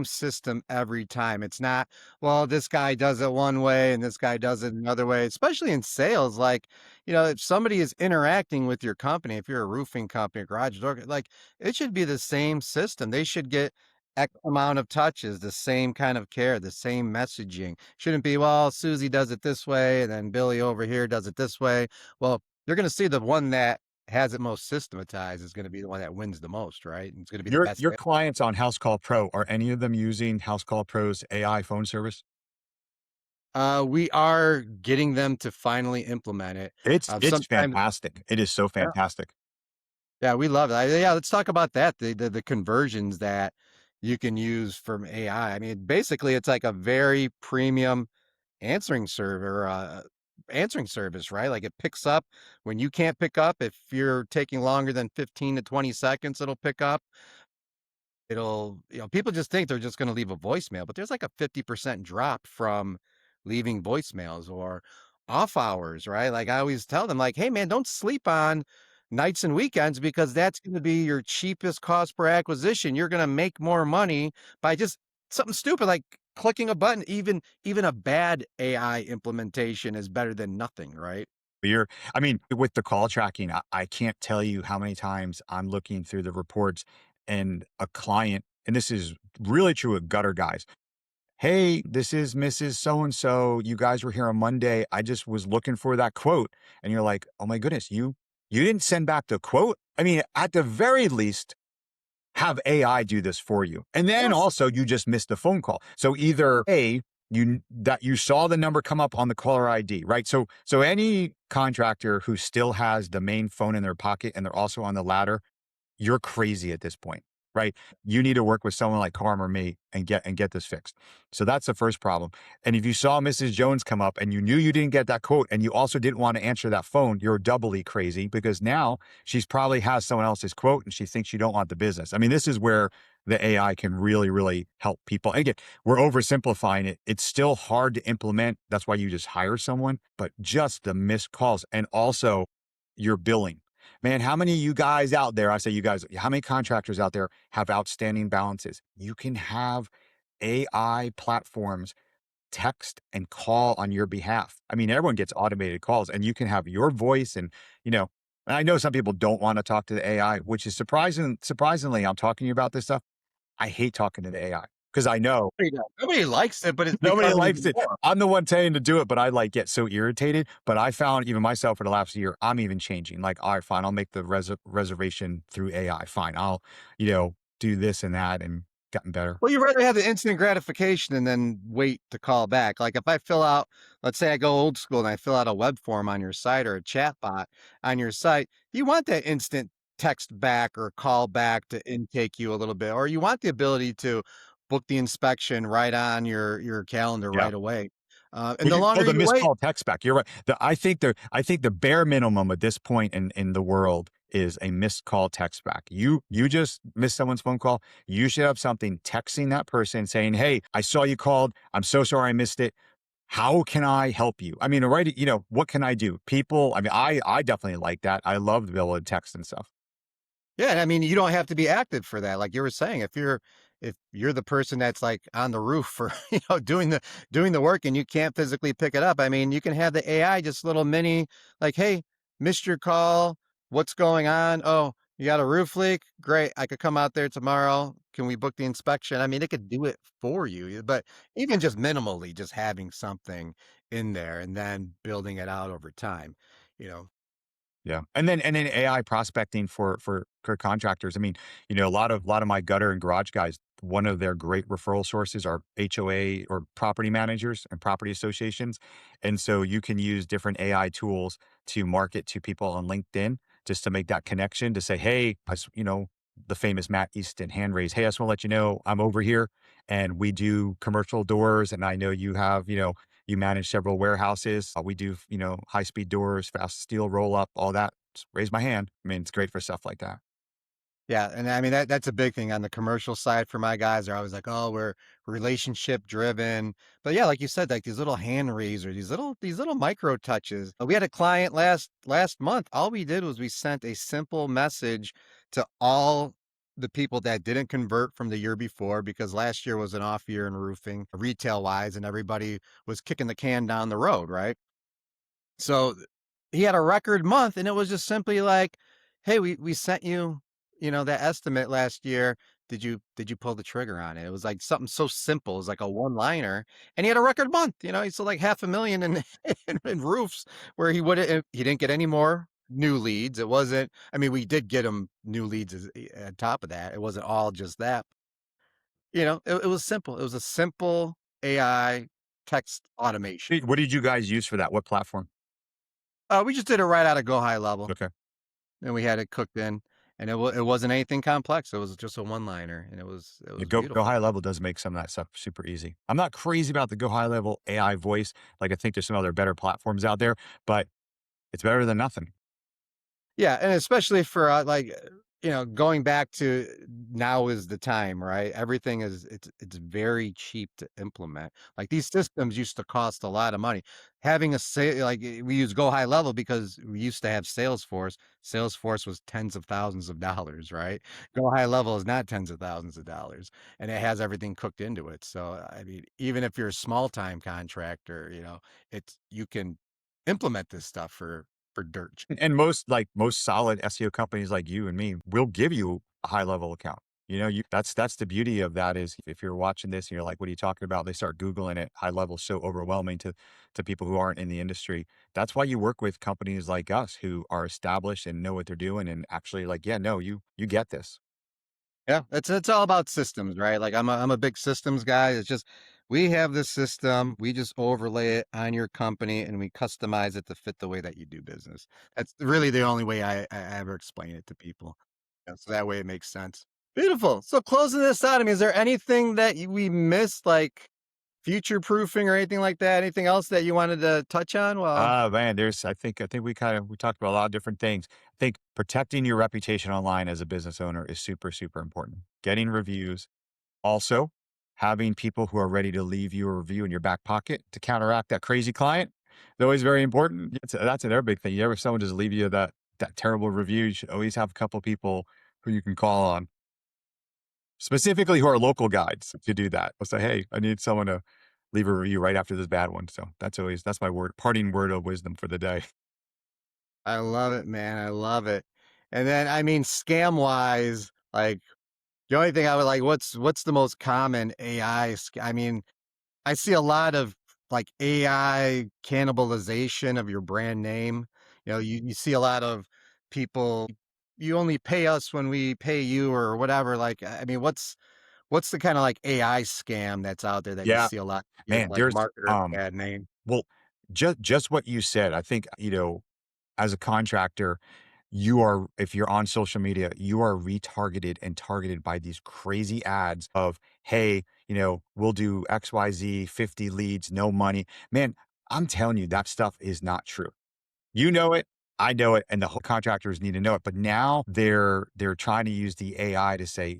system every time. It's not, well, this guy does it one way and this guy does it another way, especially in sales. Like, if somebody is interacting with your company, if you're a roofing company, a garage door, like it should be the same system. They should get X amount of touches, the same kind of care, the same messaging. Shouldn't be, well, Susie does it this way and then Billy over here does it this way. Well, you're going to see the one that has it most systematized is going to be the one that wins the most, right? And it's going to be the best. Your clients on House Call Pro, are any of them using House Call Pro's AI phone service? We are getting them to finally implement it. It's Sometimes fantastic. It is so yeah, fantastic. yeah, we love it. Yeah, let's talk about that. The conversions that you can use from AI. I mean, basically, it's like a very premium answering service, right? Like it picks up when you can't pick up. If you're taking longer than 15 to 20 seconds, it'll pick up. People just think they're just going to leave a voicemail, but there's like a 50% drop from leaving voicemails or off hours, right? Like I always tell them, like, hey man, don't sleep on nights and weekends because that's going to be your cheapest cost per acquisition. You're going to make more money by just something stupid like clicking a button. Even a bad AI implementation is better than nothing, right? I mean, with the call tracking, I can't tell you how many times I'm looking through the reports and a client, and this is really true of gutter guys. Hey, this is Mrs. So and so. You guys were here on Monday. I just was looking for that quote. And you're like, oh my goodness, you didn't send back the quote? I mean, at the very least, have AI do this for you. And then Yes. also you just missed a phone call. So either A, you saw the number come up on the caller ID, right? So any contractor who still has the main phone in their pocket and they're also on the ladder, you're crazy at this point, right? You need to work with someone like Carm or me and get this fixed. So that's the first problem. And if you saw Mrs. Jones come up and you knew you didn't get that quote and you also didn't want to answer that phone, you're doubly crazy because now she's probably has someone else's quote and she thinks you don't want the business. I mean, this is where the AI can really, really help people. And again, we're oversimplifying it. It's still hard to implement. That's why you just hire someone, but just the missed calls and also your billing. Man, how many of you guys out there, I say you guys, how many contractors out there have outstanding balances? You can have AI platforms text and call on your behalf. I mean, everyone gets automated calls and you can have your voice you know, and I know some people don't want to talk to the AI, which is surprisingly, I'm talking to you about this stuff. I hate talking to the AI because I know Nobody likes it, but it's nobody becoming likes even it. more. I'm the one telling to do it, but I like get so irritated. But I found even myself for the last year, I'm even changing. Like, all right, fine, I'll make the reservation through AI. Fine, I'll do this and that, and gotten better. Well, you'd rather have the instant gratification and then wait to call back. Like if I fill out, let's say I go old school and I fill out a web form on your site or a chat bot on your site, you want that instant text back or call back to intake you a little bit, or you want the ability to book the inspection right on your calendar Yeah. right away. And Well, the longer the you missed wait, call text back. You're right. I think the bare minimum at this point in the world is a missed call text back. You just missed someone's phone call. You should have something texting that person saying, "Hey, I saw you called. I'm so sorry I missed it. How can I help you?" I mean, right? What can I do? People. I mean, I definitely like that. I love to be able to text and stuff. Yeah, and I mean, you don't have to be active for that. Like you were saying, if you're the person that's like on the roof for, doing the work and you can't physically pick it up, I mean, you can have the AI just little mini like, "Hey, missed your call. What's going on? Oh, you got a roof leak? Great. I could come out there tomorrow. Can we book the inspection?" I mean, it could do it for you, but even just minimally just having something in there and then building it out over time, you know. Yeah, and then AI prospecting for contractors. I mean, a lot of my gutter and garage guys, one of their great referral sources are HOA or property managers and property associations, and so you can use different AI tools to market to people on LinkedIn just to make that connection to say, hey, the famous Matt Easton hand raise. Hey, I just want to let you know I'm over here and we do commercial doors, and I know you have you manage several warehouses. We do, high speed doors, fast steel roll up, all that. Just raise my hand. I mean, it's great for stuff like that. Yeah, and I mean that's a big thing on the commercial side for my guys. They're always like, "Oh, we're relationship driven." But yeah, like you said, like these little hand raisers, these little micro touches. We had a client last month. All we did was we sent a simple message to all the people that didn't convert from the year before because last year was an off year in roofing, retail wise, and everybody was kicking the can down the road, right? So he had a record month and it was just simply like, "Hey, we sent you, that estimate last year. Did you pull the trigger on it?" It was like something so simple. It was like a one-liner and he had a record month, he sold like half a million in in roofs where he didn't get any more new leads. It wasn't I mean, we did get him new leads on top of that. It wasn't all just that. It was simple. It was a simple AI text automation. What did you guys use for that? What platform? We just did it right out of Go High Level. Okay. And we had it cooked in, and it wasn't anything complex, it was just a one-liner, and it was Go high beautiful. level does make some of that stuff super easy. I'm not crazy about the go high level AI voice. Like I think there's some other better platforms out there, but it's better than nothing. Yeah, and especially for, going back to now is the time, right? Everything it's very cheap to implement. Like, these systems used to cost a lot of money. Having a say like, we use Go High Level because we used to have Salesforce. Salesforce was tens of thousands of dollars, right? Go High Level is not tens of thousands of dollars, and it has everything cooked into it. So, I mean, even if you're a small-time contractor, you can implement this stuff for dirt cheap. And most solid SEO companies like you and me will give you a high level account. That's the beauty of that is if you're watching this and you're like, what are you talking about? They start Googling it. High level is so overwhelming to people who aren't in the industry. That's why you work with companies like us who are established and know what they're doing and actually like, yeah, no, you get this. Yeah, it's all about systems, right? Like I'm a big systems guy. It's just we have this system, we just overlay it on your company and we customize it to fit the way that you do business. That's really the only way I ever explain it to people. So that way it makes sense. Beautiful. So closing this out, I mean, is there anything that we missed, like future proofing or anything like that? Anything else that you wanted to touch on? Well, Ah, man, I think we talked about a lot of different things. I think protecting your reputation online as a business owner is super, super important. Getting reviews. Also, having people who are ready to leave you a review in your back pocket to counteract that crazy client is always very important. That's another big thing. You ever someone just leave you that terrible review, you should always have a couple people who you can call on, specifically who are local guides to do that. I'll say, hey, I need someone to leave a review right after this bad one. So that's my parting word of wisdom for the day. I love it, man. I love it. And then I mean scam wise, like the only thing I would like, what's the most common AI I mean, I see a lot of like AI cannibalization of your brand name. You see a lot of people, you only pay us when we pay you or whatever. Like, I mean, what's the kind of like AI scam that's out there that you Yeah, see a lot give man. like There's marketers a bad name? well, just what you said. I think as a contractor, you are if you're on social media, you are retargeted and targeted by these crazy ads of, "Hey, we'll do XYZ, 50 leads, no money." Man, I'm telling you that stuff is not true. You know it, I know it, and the whole contractors need to know it. But now they're trying to use the AI to say,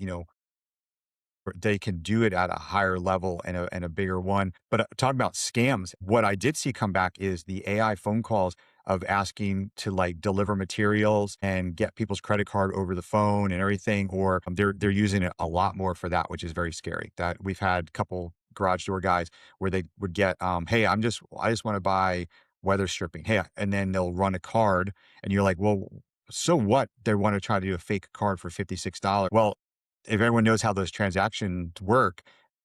they can do it at a higher level and a bigger one. But talking about scams, what I did see come back is the AI phone calls. of asking to like deliver materials and get people's credit card over the phone and everything, or they're using it a lot more for that, which is very scary. That we've had a couple garage door guys where they would get, hey, I just want to buy weather stripping. Hey, and then they'll run a card and you're like, well, so what? They want to try to do a fake card for $56. Well, if everyone knows how those transactions work,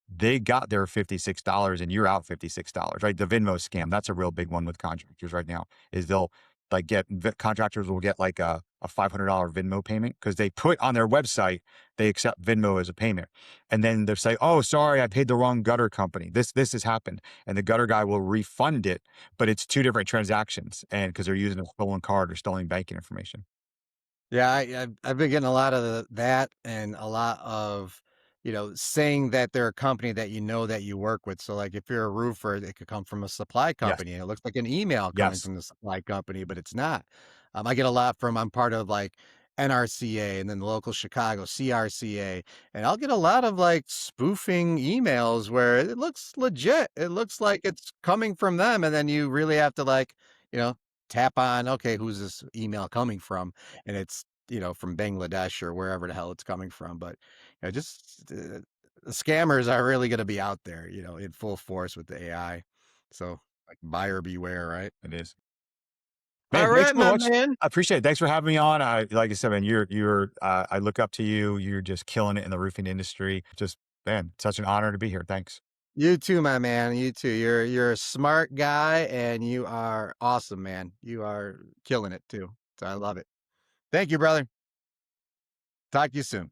they got their $56 and you're out $56, right? The Venmo scam, that's a real big one with contractors right now, is they'll like contractors will get like a $500 Venmo payment because they put on their website, they accept Venmo as a payment. And then they'll say, oh, sorry, I paid the wrong gutter company. This has happened. And the gutter guy will refund it, but it's two different transactions. And because they're using a stolen card or stolen banking information. Yeah, I've been getting a lot of that and a lot of, saying that they're a company that that you work with. So, like, if you're a roofer, it could come from a supply Yes. company, and it looks like an email coming Yes. from the supply company, but it's not. I get a lot from I'm part of like NRCA and then the local Chicago CRCA, and I'll get a lot of like spoofing emails where it looks legit. It looks like it's coming from them, and then you really have to like, you know, tap on, okay, who's this email coming from? And it's, from Bangladesh or wherever the hell it's coming from. But, just the scammers are really going to be out there, in full force with the AI. So, like, buyer beware, right? It is. Man, All thanks right, so my much. man. I appreciate it. Thanks for having me on. Like I said, man, I look up to you. You're just killing it in the roofing industry. Just, man, such an honor to be here. Thanks. You too, my man. You too. You're a smart guy and you are awesome, man. You are killing it too. So I love it. Thank you, brother. Talk to you soon.